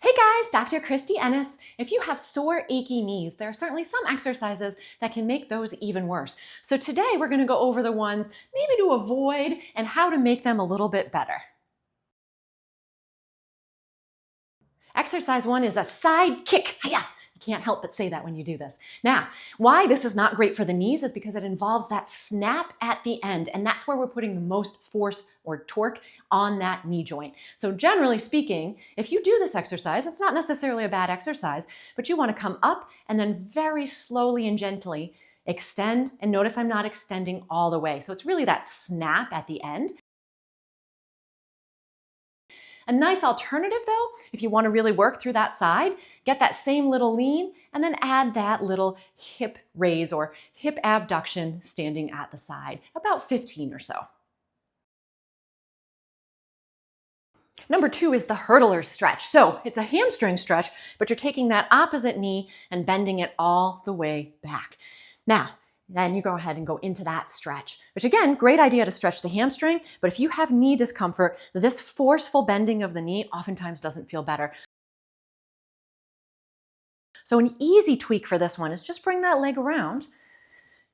Hey guys, Dr. Kristie Ennis. If you have sore, achy knees, there are certainly some exercises that can make those even worse. So today we're going to go over the ones maybe to avoid and how to make them a little bit better. Exercise 1 is a side kick. Hiya! You can't help but say that when you do this. Now, why this is not great for the knees is because it involves that snap at the end, and that's where we're putting the most force or torque on that knee joint. So generally speaking, if you do this exercise, it's not necessarily a bad exercise, but you want to come up and then very slowly and gently extend, and notice I'm not extending all the way. So it's really that snap at the end. A nice alternative though, if you want to really work through that side, get that same little lean and then add that little hip raise or hip abduction standing at the side, about 15 or so. Number 2 is the hurdler stretch. So it's a hamstring stretch, but you're taking that opposite knee and bending it all the way back. Now, then you go ahead and go into that stretch, which again, great idea to stretch the hamstring, but if you have knee discomfort, this forceful bending of the knee oftentimes doesn't feel better. So an easy tweak for this one is just bring that leg around,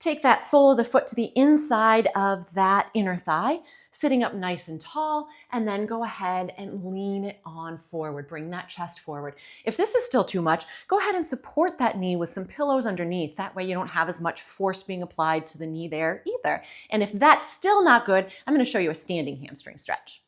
take that sole of the foot to the inside of that inner thigh, sitting up nice and tall, and then go ahead and lean it on forward. Bring that chest forward. If this is still too much, go ahead and support that knee with some pillows underneath. That way you don't have as much force being applied to the knee there either. And if that's still not good, I'm going to show you a standing hamstring stretch.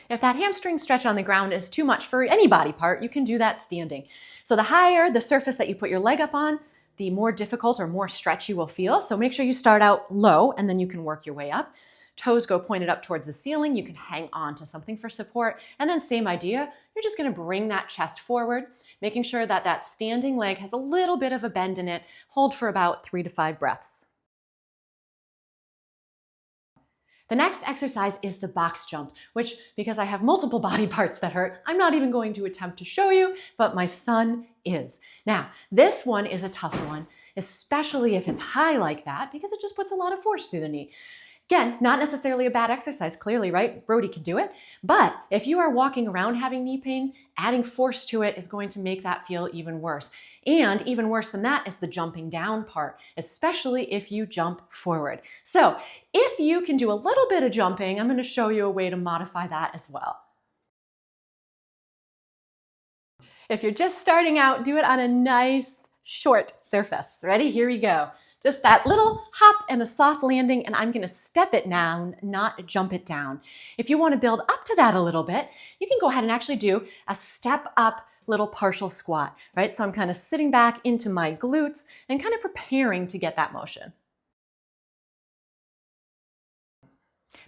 If that hamstring stretch on the ground is too much for any body part, you can do that standing. So the higher the surface that you put your leg up on, the more difficult or more stretch you will feel. So make sure you start out low and then you can work your way up. Toes go pointed up towards the ceiling. You can hang on to something for support. And then same idea, you're just going to bring that chest forward, making sure that that standing leg has a little bit of a bend in it. Hold for about 3 to 5 breaths. The next exercise is the box jump, which, because I have multiple body parts that hurt, I'm not even going to attempt to show you, but my son is. Now, this one is a tough one, especially if it's high like that, because it just puts a lot of force through the knee. Again, not necessarily a bad exercise, clearly, right? Brody can do it. But if you are walking around having knee pain, adding force to it is going to make that feel even worse. And even worse than that is the jumping down part, especially if you jump forward. So if you can do a little bit of jumping, I'm going to show you a way to modify that as well. If you're just starting out, do it on a nice short surface. Ready? Here we go. Just that little hop and a soft landing, and I'm going to step it down, not jump it down. If you want to build up to that a little bit, you can go ahead and actually do a step up little partial squat, right? So I'm kind of sitting back into my glutes and kind of preparing to get that motion.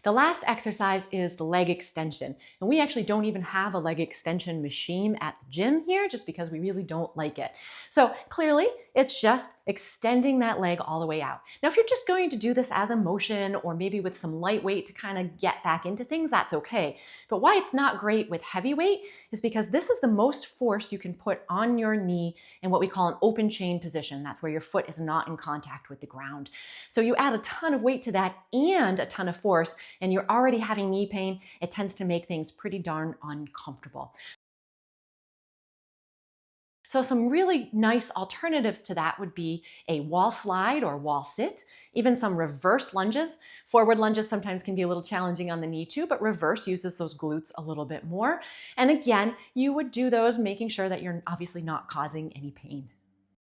The last exercise is the leg extension. And we actually don't even have a leg extension machine at the gym here just because we really don't like it. So clearly it's just extending that leg all the way out. Now, if you're just going to do this as a motion or maybe with some light weight to kind of get back into things, that's okay. But why it's not great with heavy weight is because this is the most force you can put on your knee in what we call an open chain position. That's where your foot is not in contact with the ground. So you add a ton of weight to that and a ton of force, and you're already having knee pain, it tends to make things pretty darn uncomfortable. So some really nice alternatives to that would be a wall slide or wall sit, even some reverse lunges. Forward lunges sometimes can be a little challenging on the knee too, but reverse uses those glutes a little bit more. And again, you would do those making sure that you're obviously not causing any pain.